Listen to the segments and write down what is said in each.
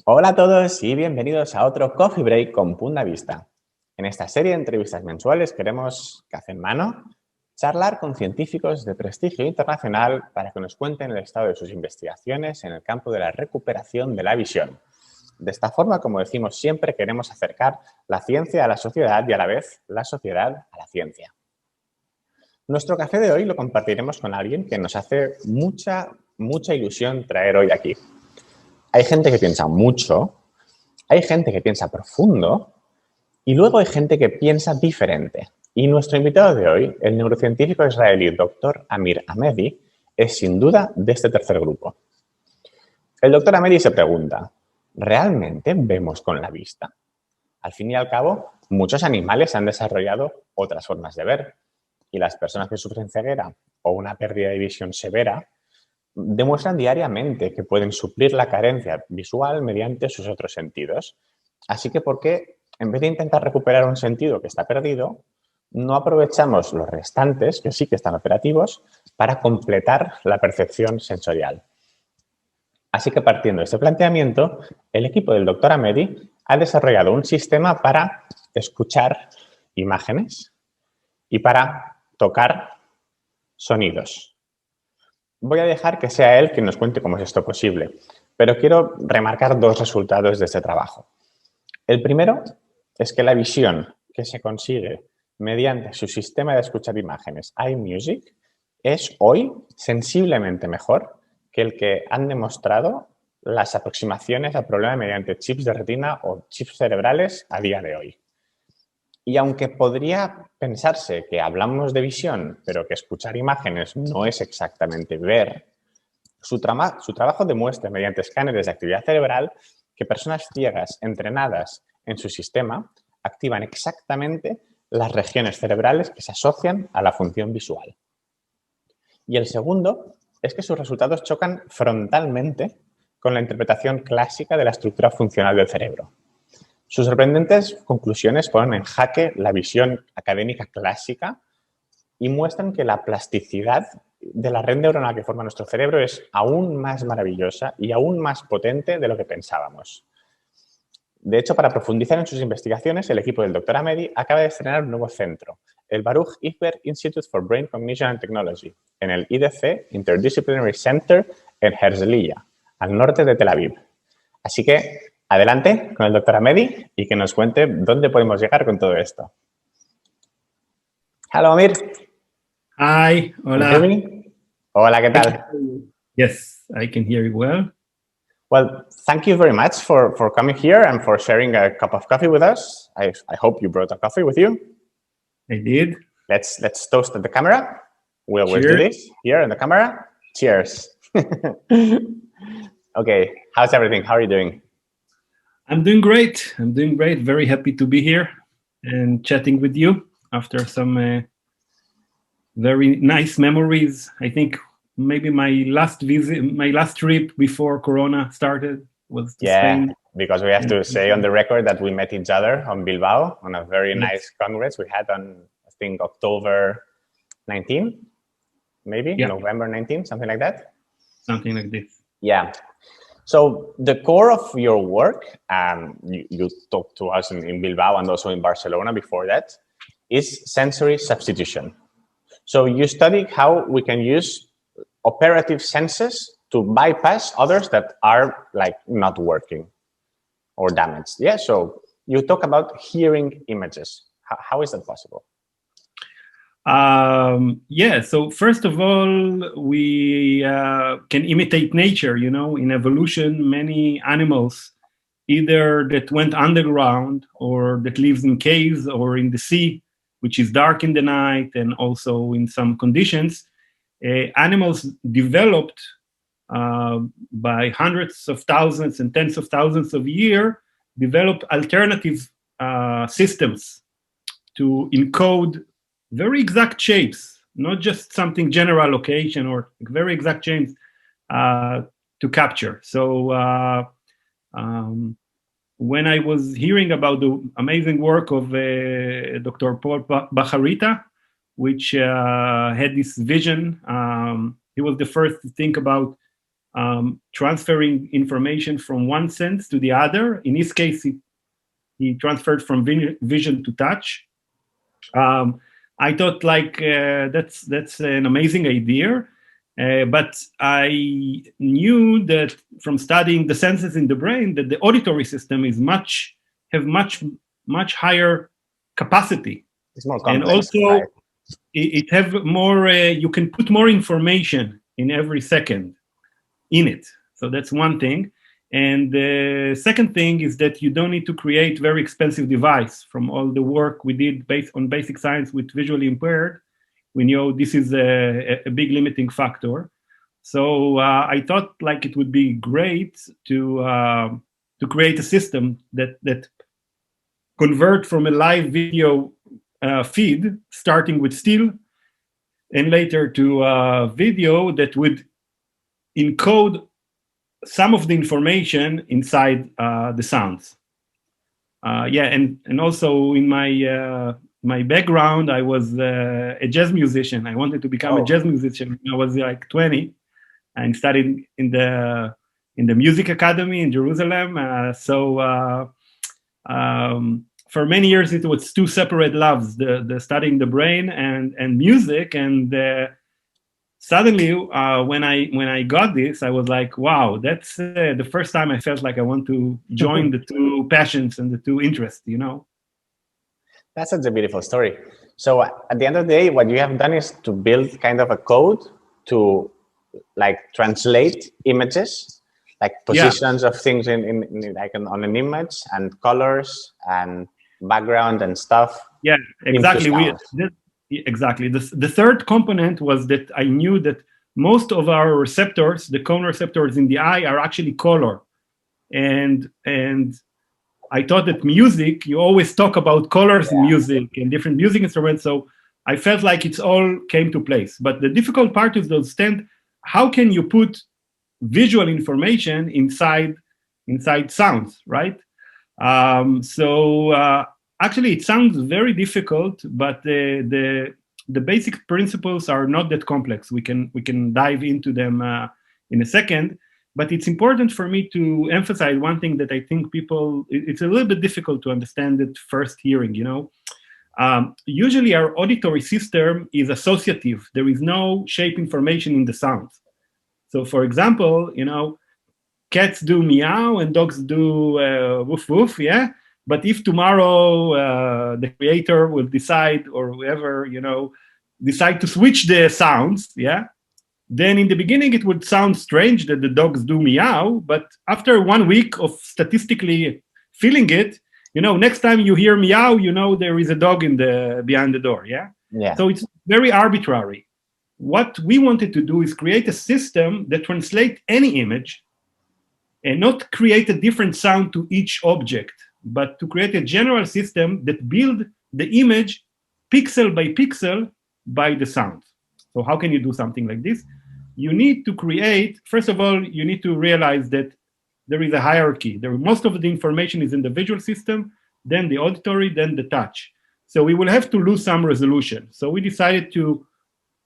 Hola a todos y bienvenidos a otro Coffee Break con Punt de Vista. En esta serie de entrevistas mensuales queremos, café en mano, charlar con científicos de prestigio internacional para que nos cuenten el estado de sus investigaciones en el campo de la recuperación de la visión. De esta forma, como decimos siempre, queremos acercar la ciencia a la sociedad y a la vez la sociedad a la ciencia. Nuestro café de hoy lo compartiremos con alguien que nos hace mucha ilusión traer hoy aquí. Hay gente que piensa mucho, hay gente que piensa profundo y luego hay gente que piensa diferente. Y nuestro invitado de hoy, el neurocientífico israelí Dr. Amir Amedi, es sin duda de este tercer grupo. El Dr. Amedi se pregunta, ¿realmente vemos con la vista? Al fin y al cabo, muchos animales han desarrollado otras formas de ver y las personas que sufren ceguera o una pérdida de visión severa demuestran diariamente que pueden suplir la carencia visual mediante sus otros sentidos. Así que, ¿por qué, en vez de intentar recuperar un sentido que está perdido, no aprovechamos los restantes, que sí que están operativos, para completar la percepción sensorial? Así que, partiendo de este planteamiento, el equipo del Dr. Amedi ha desarrollado un sistema para escuchar imágenes y para tocar sonidos. Voy a dejar que sea él quien nos cuente cómo es esto posible, pero quiero remarcar dos resultados de este trabajo. El primero es que la visión que se consigue mediante su sistema de escuchar imágenes, EyeMusic, es hoy sensiblemente mejor que el que han demostrado las aproximaciones al problema mediante chips de retina o chips cerebrales a día de hoy. Y aunque podría pensarse que hablamos de visión, pero que escuchar imágenes no es exactamente ver, su trabajo demuestra mediante escáneres de actividad cerebral que personas ciegas entrenadas en su sistema activan exactamente las regiones cerebrales que se asocian a la función visual. Y el segundo es que sus resultados chocan frontalmente con la interpretación clásica de la estructura funcional del cerebro. Sus sorprendentes conclusiones ponen en jaque la visión académica clásica y muestran que la plasticidad de la red neuronal que forma nuestro cerebro es aún más maravillosa y aún más potente de lo que pensábamos. De hecho, para profundizar en sus investigaciones, el equipo del Dr. Amedi acaba de estrenar un nuevo centro, el Baruch Ichber Institute for Brain Cognition and Technology, en el IDC Interdisciplinary Center en Herzliya, al norte de Tel Aviv. Así que, adelante con el Dr. Amedi y que nos cuente dónde podemos llegar con todo esto. Hello, Amir. Hi, hola. Hola, ¿qué tal? Yes, I can hear you well. Well, thank you very much for coming here and for sharing a cup of coffee with us. I hope you brought a coffee with you. I did. Let's toast at the camera. We always do this here in the camera. Cheers. Okay, how's everything? How are you doing? I'm doing great. Very happy to be here and chatting with you after some very nice memories. I think maybe my last trip before Corona started was to Spain. Because we have to say on the record that we met each other on Bilbao on a very nice congress we had on, I think, October 19, maybe, November 19, something like that. Something like this. Yeah. So the core of your work, you talked to us in Bilbao and also in Barcelona before that, is sensory substitution. So you study how we can use operative senses to bypass others that are like not working or damaged. Yeah, so you talk about hearing images. How is that possible? So first of all, we can imitate nature. You know, in evolution, many animals, either that went underground or that lives in caves or in the sea, which is dark in the night, and also in some conditions, animals developed by hundreds of thousands and tens of thousands of years, developed alternative systems to encode very exact shapes, not just something general location or very exact shapes to capture. So when I was hearing about the amazing work of Dr. Paul Bacharita, which had this vision, he was the first to think about transferring information from one sense to the other. In his case, he transferred from vision to touch. I thought like that's an amazing idea, but I knew that from studying the senses in the brain that the auditory system is much higher capacity. It's more complex, and also right? it have more. You can put more information in every second in it. So that's one thing. And the second thing is that you don't need to create very expensive device. From all the work we did based on basic science with visually impaired, we know this is a big limiting factor. So I thought like it would be great to create a system that convert from a live video feed, starting with still, and later to video that would encode some of the information inside the sounds. And also in my background, I was a jazz musician. I wanted to become a jazz musician when I was like 20, and studied in the music academy in Jerusalem. For many years, it was two separate loves: the studying the brain and music. And suddenly, when I got this, I was like, wow, that's the first time I felt like I want to join the two passions and the two interests, you know? That's such a beautiful story. So at the end of the day, what you have done is to build kind of a code to like translate images, like positions of things in like on an image, and colors and background and stuff. Yeah, exactly. Exactly. The third component was that I knew that most of our receptors, the cone receptors in the eye, are actually color. And I thought that music, you always talk about colors in music and different music instruments. So I felt like it's all came to place. But the difficult part is to understand how can you put visual information inside sounds, right? Actually, it sounds very difficult, but the basic principles are not that complex. We can dive into them in a second. But it's important for me to emphasize one thing that I think it's a little bit difficult to understand at first hearing, you know. Usually our auditory system is associative. There is no shape information in the sounds. So for example, you know, cats do meow and dogs do woof woof, yeah? But if tomorrow the creator will decide, or whoever, you know, decide to switch the sounds, yeah, then in the beginning it would sound strange that the dogs do meow, but after 1 week of statistically feeling it, you know, next time you hear meow, you know there is a dog behind the door, yeah? Yeah. So it's very arbitrary. What we wanted to do is create a system that translates any image and not create a different sound to each object, but to create a general system that build the image pixel by pixel by the sound. So how can you do something like this? You need to create, first of all, you need to realize that there is a hierarchy. Most of the information is in the visual system, then the auditory, then the touch. So we will have to lose some resolution. So we decided to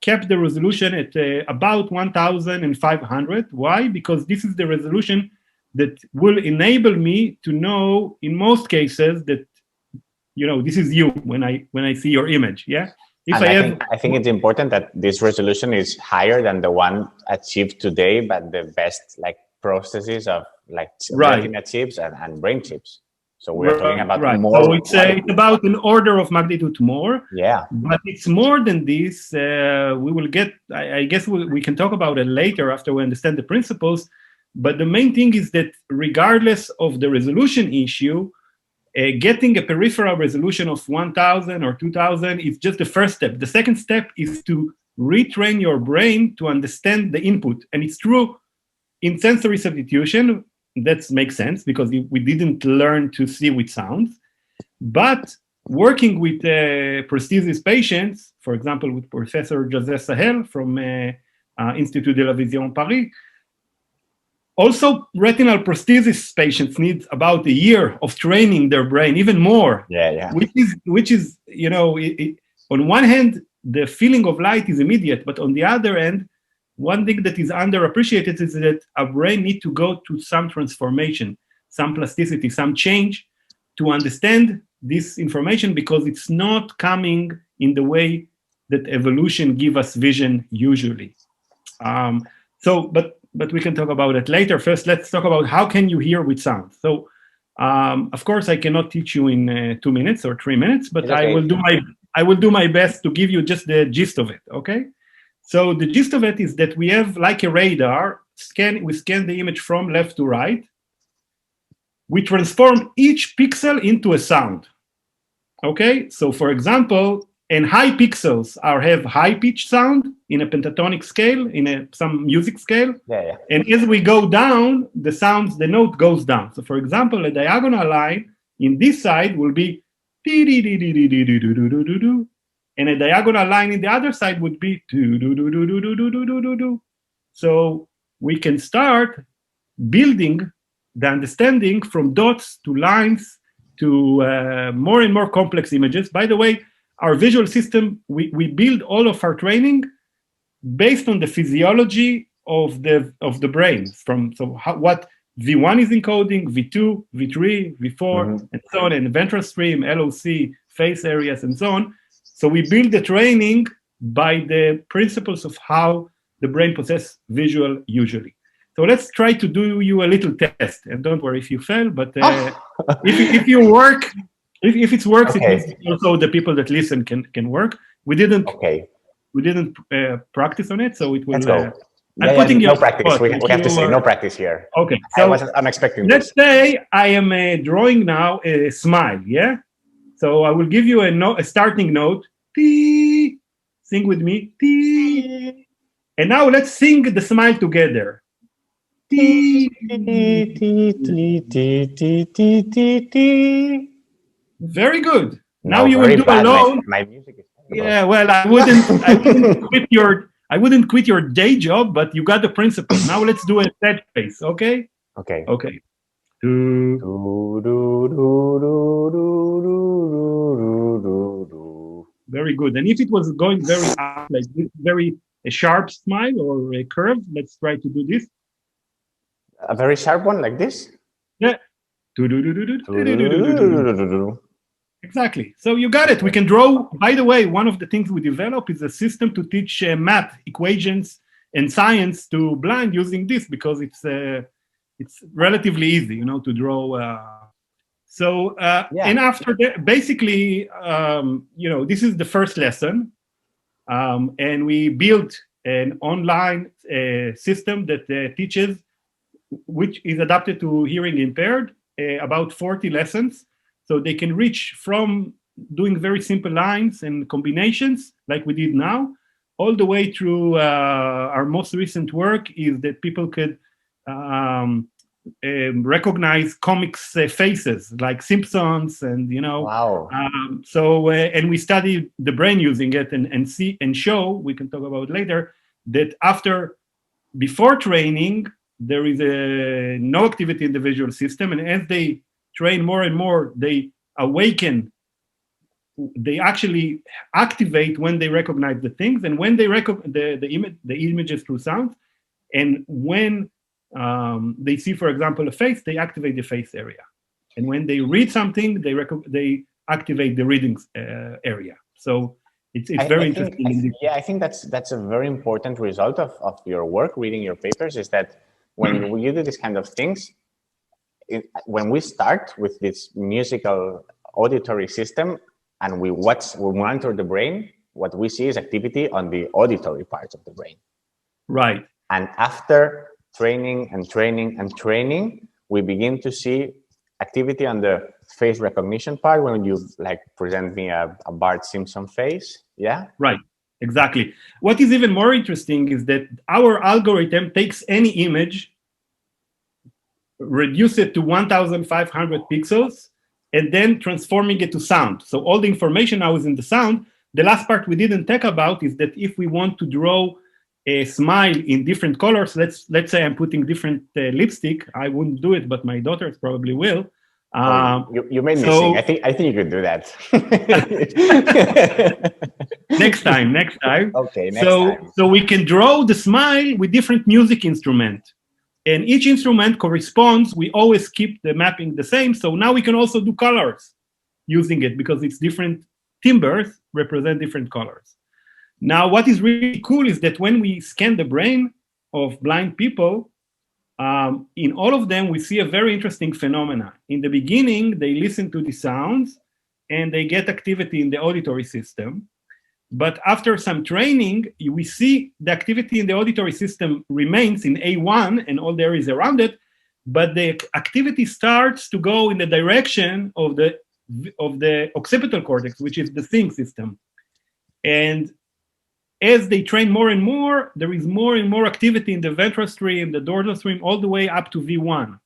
keep the resolution at about 1,500. Why? Because this is the resolution that will enable me to know, in most cases, that, you know, this is you when I see your image. Yeah. I think it's important that this resolution is higher than the one achieved today, but the best like processes of like retina chips and brain chips. So we're talking about more. So it's about an order of magnitude more. Yeah. But it's more than this. We will get. I guess we can talk about it later after we understand the principles. But the main thing is that regardless of the resolution issue, getting a peripheral resolution of 1,000 or 2,000 is just the first step. The second step is to retrain your brain to understand the input. And it's true in sensory substitution. That makes sense because we didn't learn to see with sounds. But working with prosthesis patients, for example, with Professor José Sahel from Institut de la Vision Paris, also, retinal prosthesis patients need about a year of training their brain, even more. Yeah. Which is, you know, on one hand, the feeling of light is immediate, but on the other end, one thing that is underappreciated is that our brain needs to go through some transformation, some plasticity, some change to understand this information, because it's not coming in the way that evolution give us vision usually. But we can talk about it later. First, let's talk about how can you hear with sound. So, of course, I cannot teach you in 2 minutes or 3 minutes, but okay. I will do my best to give you just the gist of it. Okay. So the gist of it is that we have like a radar. We scan the image from left to right. We transform each pixel into a sound. Okay. So, for example, and high pixels have high pitch sound in a pentatonic scale, in some music scale. Yeah. And as we go down, the note goes down. So for example, a diagonal line in this side will be and a diagonal line in the other side would be So we can start building the understanding from dots to lines to more and more complex images. By the way, our visual system, we build all of our training based on the physiology of the brain. What V1 is encoding, V2, V3, V4, and so on, and ventral stream, LOC, face areas, and so on. So we build the training by the principles of how the brain processes visual usually. So let's try to do you a little test, and don't worry if you fail, but if you work. If it works, okay. It means also the people that listen can work. We didn't practice on it, so it will. Let's go. No practice. We have to say no practice here. Okay. So I'm expecting. Let's say I am drawing now a smile. Yeah. So I will give you a starting note. Tee. Sing with me. Tee. And now let's sing the smile together. Tee. Very good. Now you will do alone. My music is terrible. Yeah, well, I wouldn't quit your day job, but you got the principle. Now let's do a set pace, okay? Okay. Very good. And if it was going very up, like this, a sharp smile or a curve, let's try to do this. A very sharp one, like this? Yeah. Exactly. So you got it. We can draw. By the way, one of the things we develop is a system to teach math, equations, and science to blind using this, because it's relatively easy, to draw. And after that, basically, this is the first lesson, and we built an online system that teaches, which is adapted to hearing impaired, about 40 lessons. So they can reach from doing very simple lines and combinations like we did now, all the way through our most recent work is that people could recognize comics faces like Simpsons and, Wow. And we study the brain using it and see and show, we can talk about later, that before training, there is no activity in the visual system. And as they train more and more, they awaken. They actually activate when they recognize the things, and when they recognize the images through sound, and when they see, for example, a face, they activate the face area, and when they read something, they activate the reading area. So it's very interesting. I think that's a very important result of your work, reading your papers, is that when you do this kind of things. When we start with this musical auditory system and we monitor the brain, what we see is activity on the auditory parts of the brain. Right. And after training and training and training, we begin to see activity on the face recognition part when you present me a Bart Simpson face. Yeah. Right. Exactly. What is even more interesting is that our algorithm takes any image, reduce it to 1,500 pixels, and then transforming it to sound. So all the information now is in the sound. The last part we didn't talk about is that if we want to draw a smile in different colors, let's say I'm putting different lipstick. I wouldn't do it, but my daughters probably will. You made me sing. I think you could do that. Next time. Okay, next time. So we can draw the smile with different music instrument. And each instrument corresponds, we always keep the mapping the same. So now we can also do colors using it because it's different timbres represent different colors. Now, what is really cool is that when we scan the brain of blind people, in all of them, we see a very interesting phenomena. In the beginning, they listen to the sounds and they get activity in the auditory system. But after some training, we see the activity in the auditory system remains in A1 and all there is around it, but the activity starts to go in the direction of the occipital cortex, which is the seeing system. And as they train more and more, there is more and more activity in the ventral stream, the dorsal stream, all the way up to V1.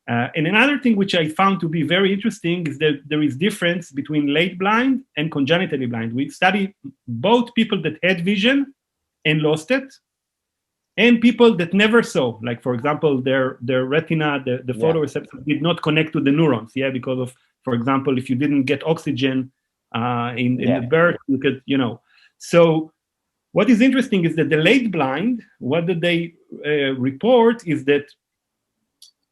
And another thing which I found to be very interesting is that there is difference between late blind and congenitally blind. We study both people that had vision and lost it, and people that never saw. Like, for example, their retina, the photoreceptors did not connect to the neurons, because of, for example, if you didn't get oxygen in the birth, you could, So what is interesting is that the late blind, what did they report is that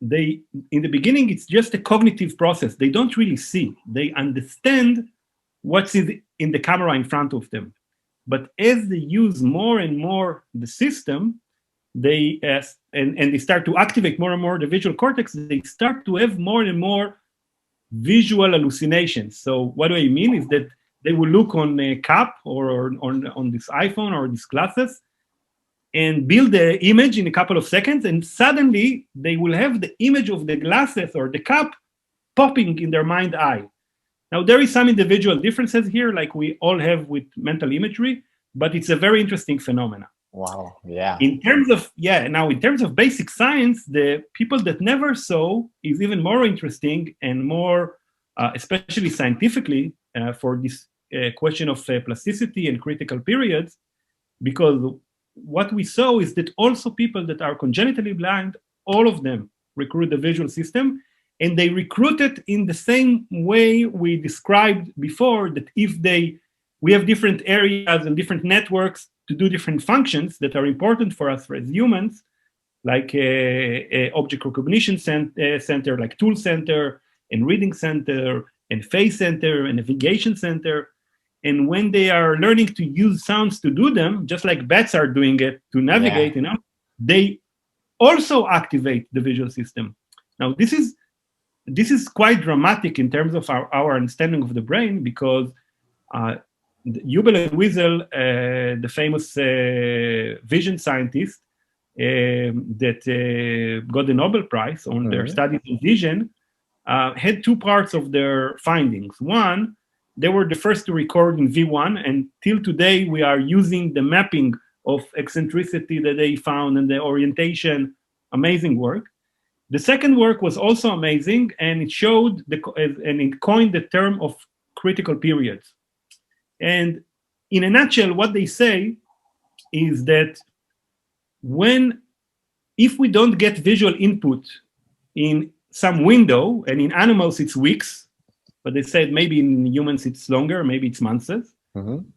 in the beginning, it's just a cognitive process. They don't really see. They understand what's in the camera in front of them. But as they use more and more the system, they start to activate more and more the visual cortex, they start to have more and more visual hallucinations. So what do I mean is that they will look on a cup or on this iPhone or these glasses and build the image in a couple of seconds, and suddenly they will have the image of the glasses or the cup popping in their mind eye. Now, there is some individual differences here, like we all have with mental imagery, but it's a very interesting phenomenon. Wow, yeah. In terms of basic science, the people that never saw is even more interesting and more, especially scientifically, for this question of plasticity and critical periods, because what we saw is that also people that are congenitally blind, all of them recruit the visual system, and they recruit it in the same way we described before, that we have different areas and different networks to do different functions that are important for us as humans, like object recognition center, like tool center, and reading center, and face center, and navigation center. And when they are learning to use sounds to do them, just like bats are doing it to navigate, they also activate the visual system. Now, this is quite dramatic in terms of our understanding of the brain, because Hubel and Wiesel, the famous vision scientist that got the Nobel Prize on their studies in vision, had two parts of their findings. One, they were the first to record in V1, and till today we are using the mapping of eccentricity that they found and the orientation. Amazing work. The second work was also amazing, and it showed and it coined the term of critical periods. And in a nutshell, what they say is that if we don't get visual input in some window, and in animals it's weeks, but they said maybe in humans it's longer, maybe it's months,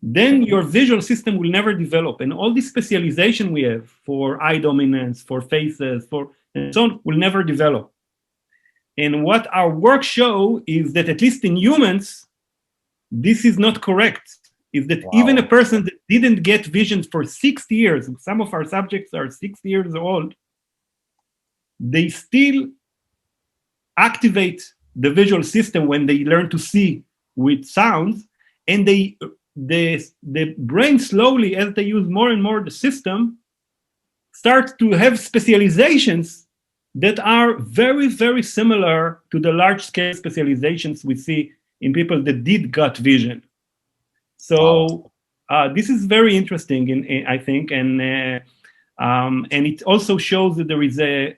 then your visual system will never develop. And all this specialization we have for eye dominance, for faces, and so on, will never develop. And what our work show is that, at least in humans, this is not correct. Is that even a person that didn't get vision for 60 years, some of our subjects are 60 years old, they still activate the visual system when they learn to see with sounds, and the brain slowly, as they use more and more the system, starts to have specializations that are very, very similar to the large-scale specializations we see in people that did got vision. So this is very interesting, I think, and it also shows that there is a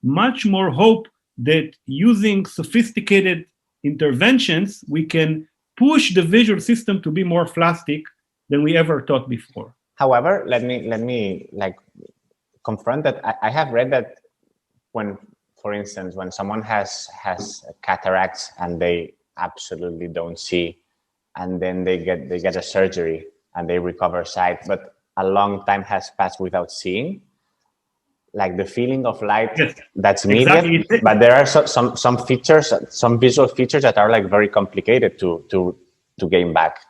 much more hope that using sophisticated interventions, we can push the visual system to be more plastic than we ever thought before. However, let me confront that. I have read that when for instance, when someone has cataracts and they absolutely don't see, and then they get a surgery and they recover sight, but a long time has passed without seeing, like the feeling of light, yes, that's immediate, exactly. but there are some features, some visual features that are like very complicated to gain back.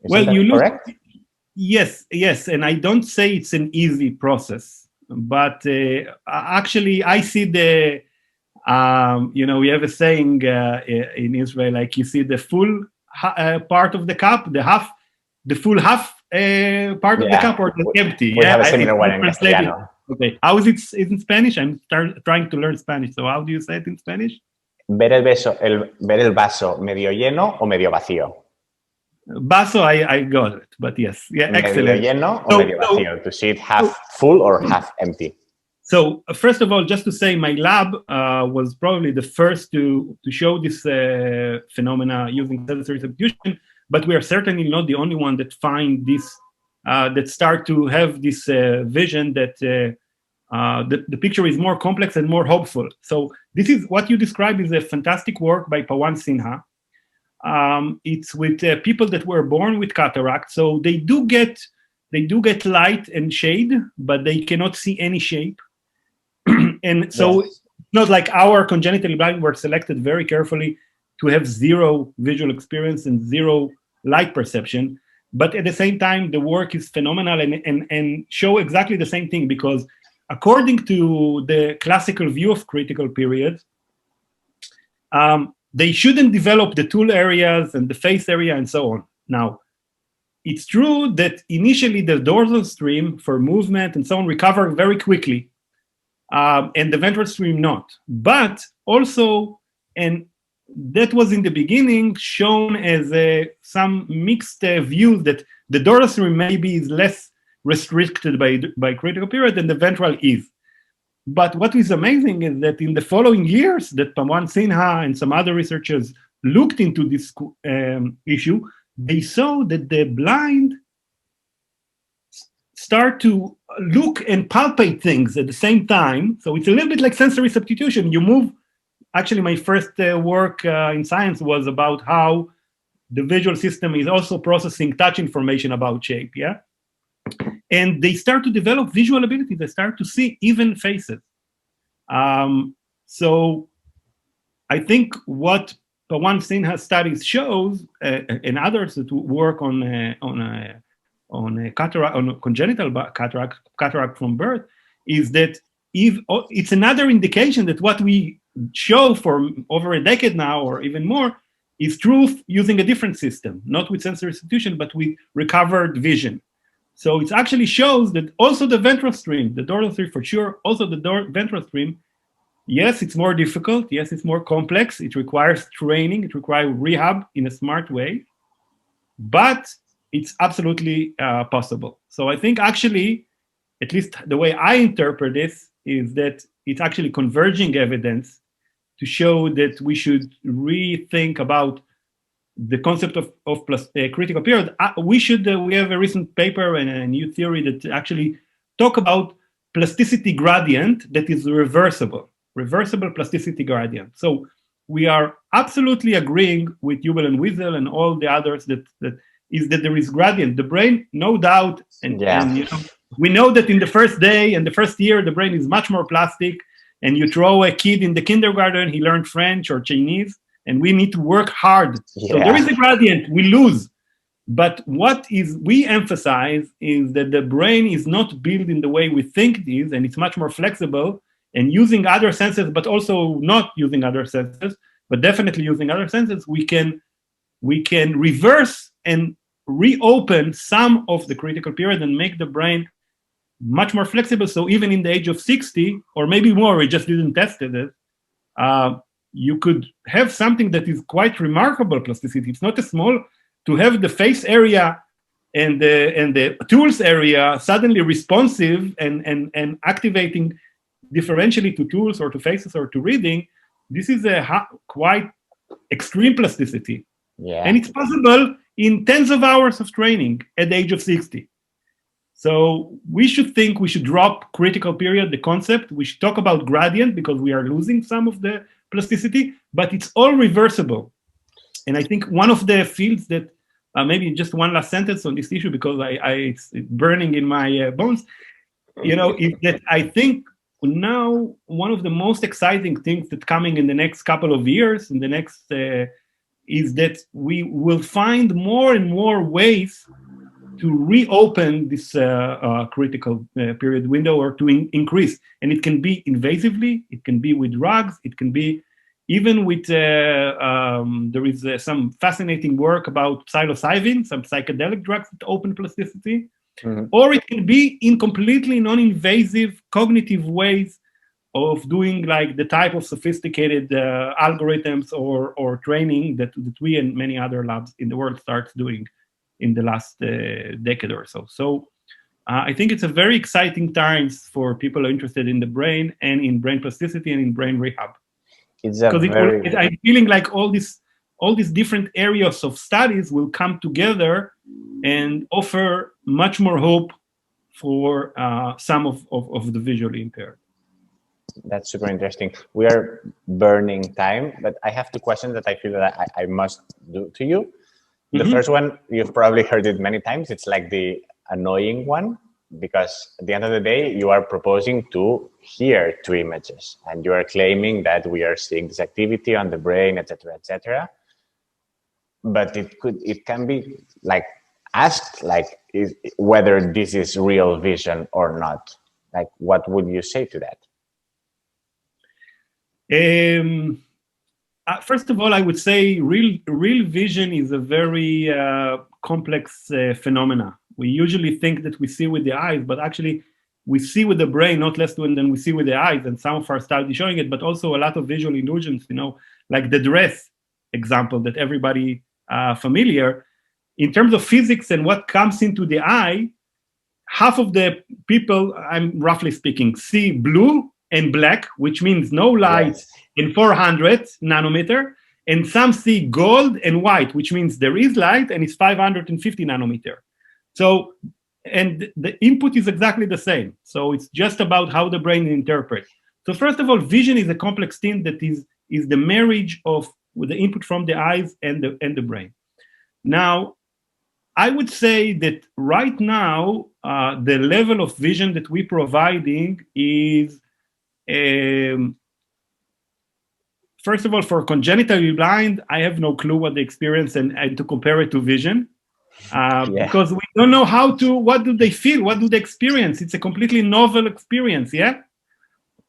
Isn't that correct? Yes, and I don't say it's an easy process, but actually I see the, we have a saying in Israel, like you see the full part of the cup, the full half part of the cup, or the empty. We have a similar one in Castellano. Okay, how is it in Spanish? I'm trying to learn Spanish, so how do you say it in Spanish? Ver el vaso medio lleno o medio vacío. Vaso, I got it, but yes, excellent. Medio lleno o medio vacío, to see it half full or half empty. So first of all, just to say, my lab was probably the first to show this phenomena using sensory substitution, but we are certainly not the only one that find this, that start to have this vision that the picture is more complex and more hopeful. So this is what you describe is a fantastic work by Pawan Sinha. It's with people that were born with cataract, so they do get light and shade, but they cannot see any shape. And so it's not like our congenitally blind were selected very carefully to have zero visual experience and zero light perception. But at the same time, the work is phenomenal and show exactly the same thing, because according to the classical view of critical periods, they shouldn't develop the tool areas and the face area and so on. Now, it's true that initially the dorsal stream for movement and so on recover very quickly, and the ventral stream not. But also, and that was in the beginning shown as some mixed views that the dorsal stream maybe is less restricted by critical period than the ventral is. But what is amazing is that in the following years that Pawan Sinha and some other researchers looked into this issue, they saw that the blind start to look and palpate things at the same time. So it's a little bit like sensory substitution. You move. Actually, my first work in science was about how the visual system is also processing touch information about shape, yeah? And they start to develop visual abilities. They start to see even faces. So I think what Pawan Sinha studies shows, and others that work on cataract, on congenital cataract from birth, is that if it's another indication that what we show for over a decade now or even more is true using a different system, not with sensory substitution, but with recovered vision. So it actually shows that also the ventral stream, the dorsal stream for sure, also the ventral stream, yes, it's more difficult. Yes, it's more complex. It requires training. It requires rehab in a smart way. But it's absolutely possible. So I think actually, at least the way I interpret this, is that it's actually converging evidence to show that we should rethink about the concept of critical period. We have a recent paper and a new theory that actually talk about plasticity gradient that is reversible plasticity gradient. So we are absolutely agreeing with Yuval and Wiesel and all the others that there is gradient. The brain, no doubt, and we know that in the first day and the first year, the brain is much more plastic. And you throw a kid in the kindergarten, he learned French or Chinese, and we need to work hard. Yeah. So there is a gradient, we lose. But what we emphasize is that the brain is not built in the way we think it is, and it's much more flexible, and using other senses, but also not using other senses, but definitely using other senses, we can reverse and reopen some of the critical period and make the brain much more flexible. So even in the age of 60, or maybe more, we just didn't test it, you could have something that is quite remarkable plasticity. It's not a small, to have the face area and the tools area suddenly responsive and activating differentially to tools or to faces or to reading. This is a quite extreme plasticity. Yeah. And it's possible in tens of hours of training at the age of 60. So we should drop critical period, the concept. We should talk about gradient because we are losing some of the plasticity, but it's all reversible. And I think one of the fields that maybe just one last sentence on this issue, because it's burning in my bones, is that I think now one of the most exciting things that's coming in the next couple of years, is that we will find more and more ways to reopen this critical period window, or to increase. And it can be invasively, it can be with drugs, it can be even with, there is some fascinating work about psilocybin, some psychedelic drugs that open plasticity, or it can be in completely non-invasive cognitive ways of doing like the type of sophisticated algorithms or training that we and many other labs in the world starts doing in the last decade or so. So I think it's a very exciting times for people who are interested in the brain and in brain plasticity and in brain rehab. Because I'm feeling like all these different areas of studies will come together and offer much more hope for some of the visually impaired. That's super interesting. We are burning time, but I have two questions that I feel that I must do to you. The first one, you've probably heard it many times. It's like the annoying one, because at the end of the day, you are proposing to hear two images, and you are claiming that we are seeing this activity on the brain, etc., etc. But it can be like asked, like whether this is real vision or not. Like, what would you say to that? First of all, I would say real vision is a very complex phenomena. We usually think that we see with the eyes, but actually we see with the brain not less than we see with the eyes, and some of our studies showing it, but also a lot of visual illusions, like the dress example that everybody familiar. In terms of physics and what comes into the eye, half of the people, I'm roughly speaking, see blue and black, which means no light in 400 nanometer, and some see gold and white, which means there is light and it's 550 nanometer. So, and the input is exactly the same. So it's just about how the brain interprets. So first of all, vision is a complex thing that is the marriage of with the input from the eyes and the brain. Now, I would say that right now, the level of vision that we're providing is, first of all, for congenitally blind, I have no clue what they experience and to compare it to vision. Because we don't know what do they feel, what do they experience. It's a completely novel experience,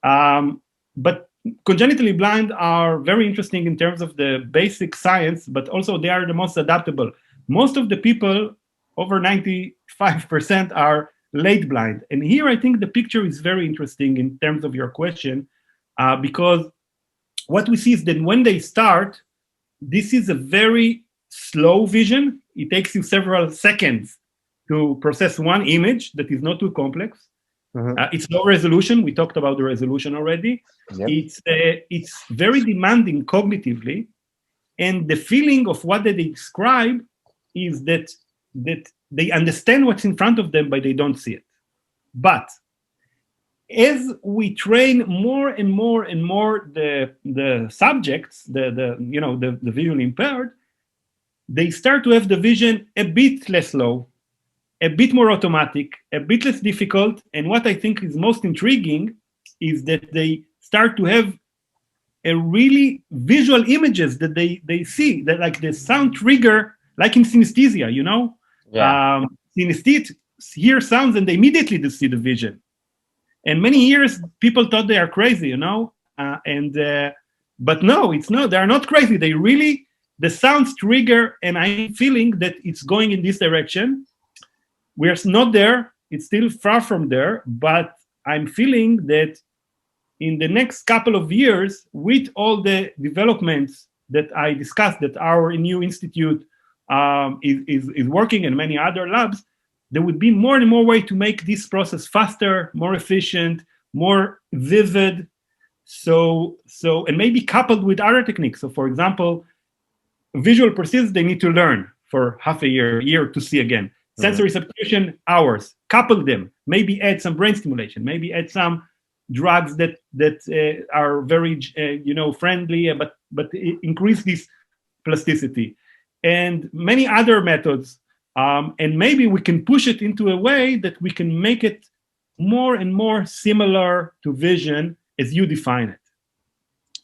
but congenitally blind are very interesting in terms of the basic science, but also they are the most adaptable. Most of the people, over 95%, are late blind. And here I think the picture is very interesting in terms of your question, because what we see is that when they start, this is a very slow vision. It takes you several seconds to process one image that is not too complex. It's low resolution. We talked about the resolution already. Yep. It's very demanding cognitively. And the feeling of what they describe is that they understand what's in front of them, but they don't see it. But as we train more and more and more the subjects, the visually impaired, they start to have the vision a bit less slow, a bit more automatic, a bit less difficult. And what I think is most intriguing is that they start to have a really visual images that they see, that like the sound trigger, like in synesthesia, synesthetes hear sounds and they immediately see the vision. And many years people thought they are crazy, but no, it's not. They are not crazy. They really, the sounds trigger, and I'm feeling that it's going in this direction. We're not there. It's still far from there, but I'm feeling that in the next couple of years, with all the developments that I discussed, that our new institute is working, and many other labs, there would be more and more way to make this process faster, more efficient, more vivid. So, and maybe coupled with other techniques. So, for example, visual persistence, they need to learn for half a year to see again. Sensory substitution, hours. Couple them. Maybe add some brain stimulation. Maybe add some drugs that are very friendly, but increase this plasticity, and many other methods. And maybe we can push it into a way that we can make it more and more similar to vision as you define it.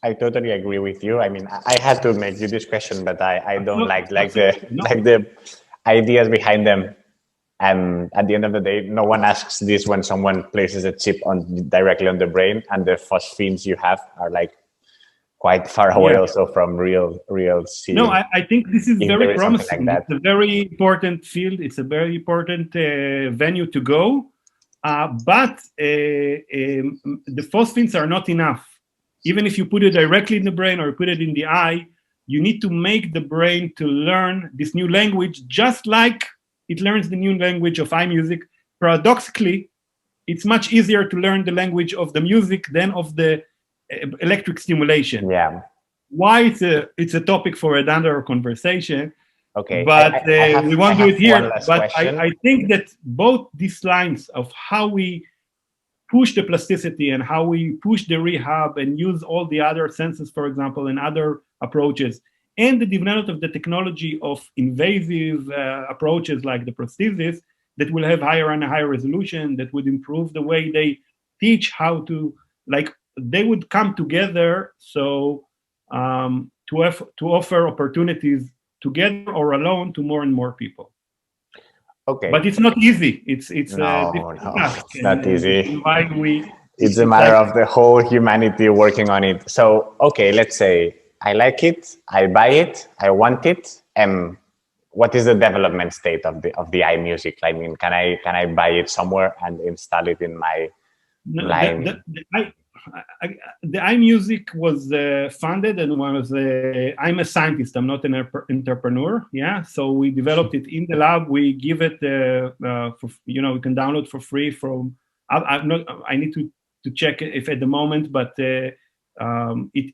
I totally agree with you. I mean, I had to make you this question, but I don't like the ideas behind them. And at the end of the day, no one asks this when someone places a chip directly on the brain, and the phosphenes you have are like quite far away also from real seeing. No, I think this is very promising. Like it's a very important field. It's a very important venue to go. But the phosphenes are not enough. Even if you put it directly in the brain or put it in the eye, you need to make the brain to learn this new language, just like it learns the new language of EyeMusic. Paradoxically, it's much easier to learn the language of the music than of the electric stimulation. Yeah. Why it's a topic for another conversation. Okay. But we won't do it here. But I think that both these lines of how we push the plasticity and how we push the rehab and use all the other senses, for example, and other approaches, and the development of the technology of invasive approaches like the prosthesis that will have higher and higher resolution, that would improve the way they teach how to, like, they would come together to offer opportunities together or alone to more and more people. Okay. But it's not easy. It's it's not easy. It's a matter of the whole humanity working on it. So, okay, let's say I like it, I buy it, I want it. What is the development state of the EyeMusic? I mean, can I buy it somewhere and install it in my line? The EyeMusic was funded and I'm a scientist. I'm not an entrepreneur. Yeah, so we developed it in the lab. We give it we can download for free from. I need to check if at the moment, but it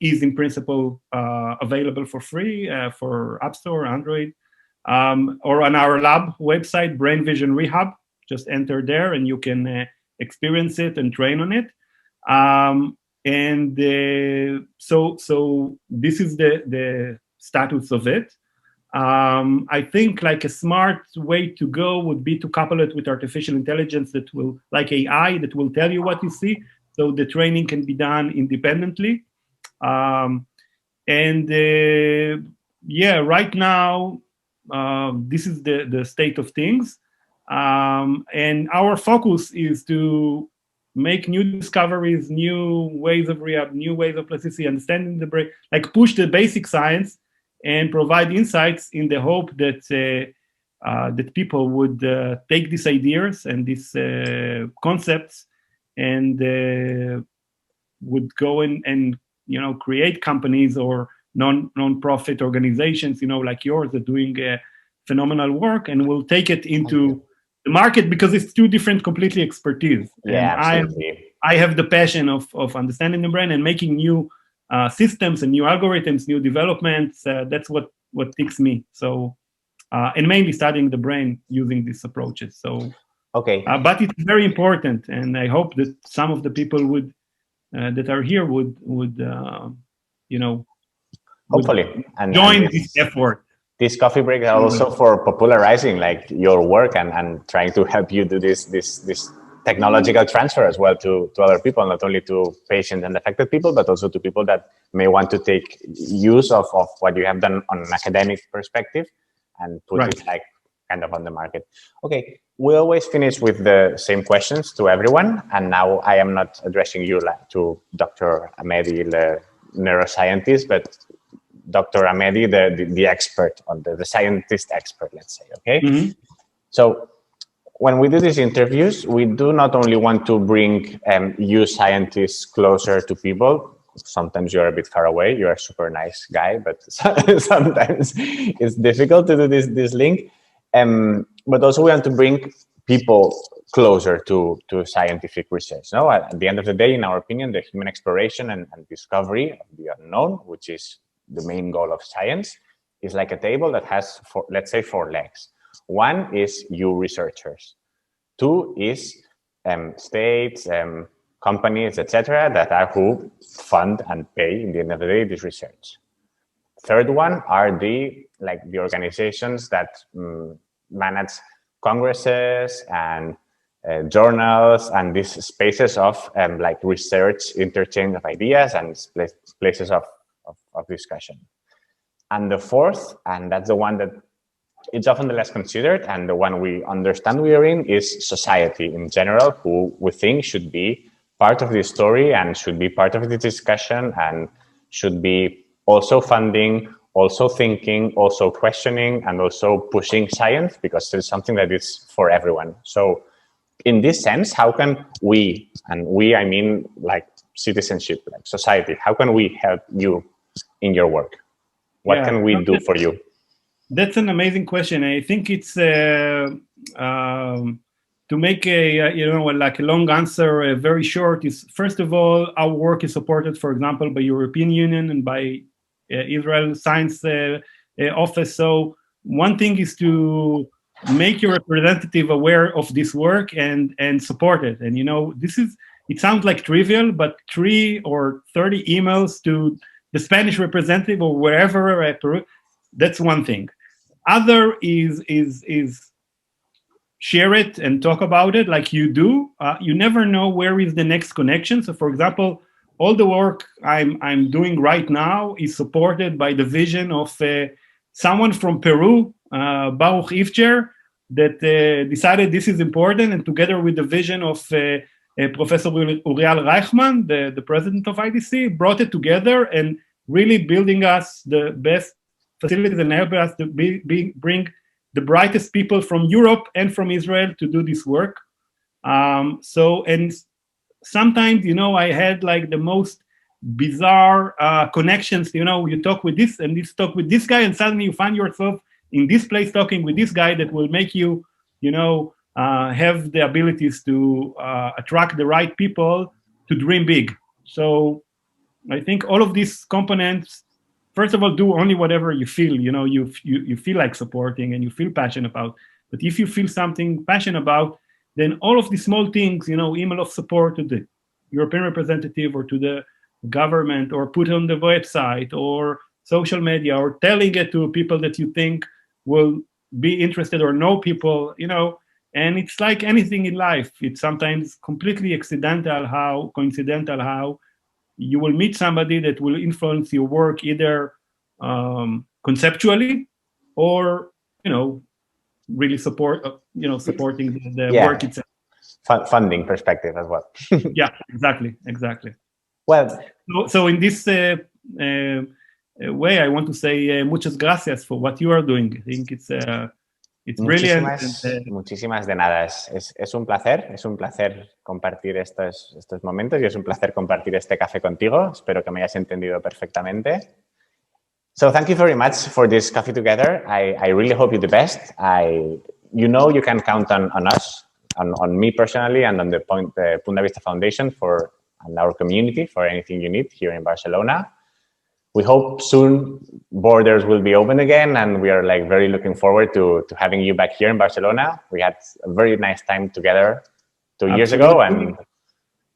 is in principle available for free for App Store, Android, or on our lab website, Brain Vision Rehab. Just enter there and you can experience it and train on it. So this is the status of it. I think like a smart way to go would be to couple it with artificial intelligence that will, like AI, that will tell you what you see. So the training can be done independently. Right now, this is the state of things. And our focus is to make new discoveries, new ways of rehab, new ways of plasticity, understanding the brain, like push the basic science and provide insights in the hope that that people would take these ideas and these concepts and would go and create companies or non-profit organizations, like yours, that are doing phenomenal work, and will take it into the market, because it's two different completely expertise. Yeah, and I have the passion of understanding the brain and making new systems and new algorithms, new developments. That's what ticks me. So, and mainly studying the brain using these approaches. So, okay. But it's very important, and I hope that some of the people would that are here would hopefully and join this effort. This coffee break are also for popularizing like your work and trying to help you do this technological transfer as well to other people, not only to patients and affected people, but also to people that may want to take use of what you have done on an academic perspective and put it like kind of on the market. Okay, we always finish with the same questions to everyone, and now I am not addressing you like to Dr. Amedi, the neuroscientist, but Dr. Amedi, the expert, on the scientist expert, let's say, okay? Mm-hmm. So when we do these interviews, we do not only want to bring you scientists closer to people. Sometimes you're a bit far away. You're a super nice guy, but sometimes it's difficult to do this link. But also we want to bring people closer to scientific research. No? At the end of the day, in our opinion, the human exploration and discovery of the unknown, which is the main goal of science, is like a table that has, let's say, 4 legs. One is you researchers. Two is states, companies, etc., that are who fund and pay, in the end of the day, this research. Third one are the organizations that manage congresses and journals and these spaces of research, interchange of ideas, and places of discussion. And the fourth, and that's the one that it's often the less considered, and the one we understand we are in, is society in general, who we think should be part of this story and should be part of the discussion and should be also funding, also thinking, also questioning, and also pushing science, because it's something that is for everyone. So in this sense, how can we, and we, I mean like citizenship, like society, how can we help you in your work? What can we do for you? That's an amazing question. I think it's to make a long answer very short is, first of all, our work is supported, for example, by European Union and by Israel Science Office. So one thing is to make your representative aware of this work and support it. And it sounds like trivial, but 3 or 30 emails to the Spanish representative or wherever, that's one thing. Other is share it and talk about it like you do. You never know where is the next connection. So, for example, all the work I'm doing right now is supported by the vision of someone from Peru, Baruch Ifcher, that decided this is important, and together with the vision of Professor Uriel Reichman, the president of IDC, brought it together and really building us the best facilities and help us to bring the brightest people from Europe and from Israel to do this work. And sometimes, I had like the most bizarre connections. You talk with this and this talk with this guy, and suddenly you find yourself in this place talking with this guy that will make you, have the abilities to attract the right people to dream big. So I think all of these components, first of all, do only whatever you feel, you feel like supporting and you feel passionate about. But if you feel something passionate about, then all of these small things, email of support to the European representative or to the government, or put on the website or social media, or telling it to people that you think will be interested or know people, and it's like anything in life. It's sometimes completely coincidental how you will meet somebody that will influence your work either conceptually or, really supporting the work itself. Funding perspective as well. Yeah, exactly. Well, so in this way, I want to say muchas gracias for what you are doing. I think it's brilliant. Muchísimas de nada. Es un placer compartir estos momentos, y es un placer compartir este café contigo. Espero que me hayas entendido perfectamente. So thank you very much for this coffee together. I really hope you the best. You can count on us, on me personally, and on the Punt de Vista Foundation and our community for anything you need here in Barcelona. We hope soon borders will be open again, and we are very looking forward to having you back here in Barcelona. We had a very nice time together 2 years ago, and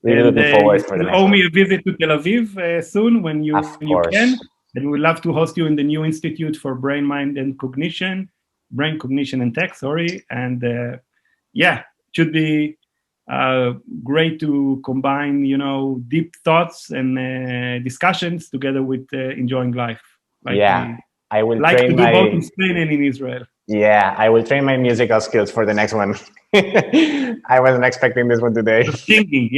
really looking forward for the next one. You owe me a visit to Tel Aviv soon when you can. And we'd love to host you in the new Institute for Brain, Mind, and Cognition, Brain, Cognition, and Tech, sorry. And it should be great to combine, deep thoughts and discussions together with enjoying life. I will like to do both in Spain and in Israel. Yeah, I will train my musical skills for the next one. I wasn't expecting this one today. Singing,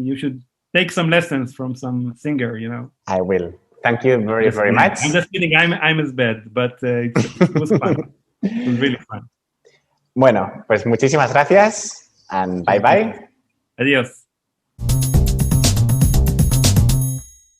you should take some lessons from some singer, I will. Thank you very, very much. I'm just kidding. I'm as bad, but it was fun. It was really fun. Bueno, pues muchísimas gracias and bye-bye. Adiós.